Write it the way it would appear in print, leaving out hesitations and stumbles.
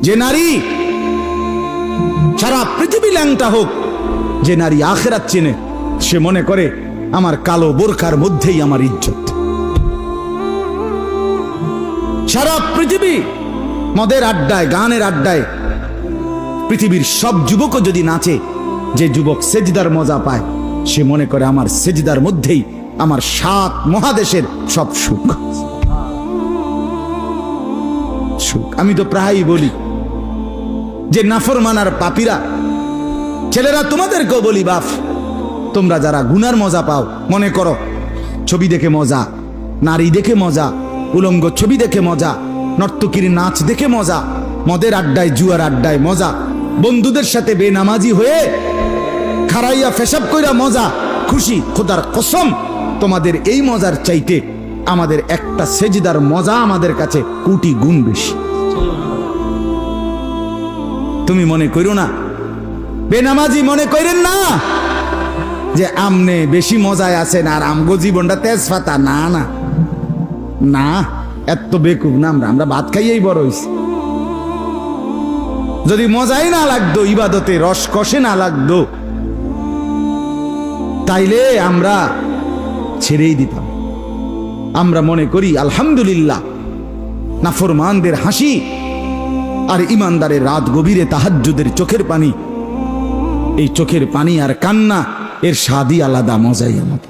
যে নারী সারা পৃথিবী ল্যাংটা হোক, যে নারী আখিরাত চেনে, সে মনে করে আমার কালো বোরকার মধ্যেই আমার ইজ্জত। সারা পৃথিবী মদের আড্ডায়, গানের আড্ডায় পৃথিবীর সব যুবকও যদি নাচে, যে যুবক সেজদার মজা পায়, সে মনে করে আমার সেজদার মধ্যেই আমার 7 মহাদেশের সব সুখ। আমি তো প্রায়ই বলি যে নাফরমানার পাপীরা, ছেলেরা তোমাদেরকেও বলি, বাপ তোমরা যারা গুনার মজা পাও, মনে করো ছবি দেখে মজা, নারী দেখে মজা, উলঙ্গ ছবি দেখে মজা, নর্তকীর নাচ দেখে মজা, মদের আড্ডায় জুয়ার আড্ডায় মজা, বন্ধুদের সাথে বেনামাজি হয়ে খারাইয়া ফেসাব কইরা মজা, খুশি। খোদার কসম, তোমাদের এই মজার চাইতে আমাদের একটা সেজদার মজা আমাদের কাছে কোটি গুণ বেশি। তুমি মনে করো না, বেনামাজি মনে করেন না যে আমনে বেশি মজায় আছেন আর আমগো জীবনটা তেজপাতা। না না না, এত বেকুব না আমরা ভাত খাইয়েই বড় হইছি। যদি মজাই না লাগতো, ইবাদতে রস কষে না লাগতো, তাইলে আমরা ছেড়েই দিতাম। আমরা মনে করি আলহামদুলিল্লাহ, নাফরমানদের হাসি আর ইমানদারের রাত গভীরে তাহাজ্জুদের চোখের পানি, এই চোখের পানি আর কান্না, এর স্বাদই আলাদা, মজাই আলাদা।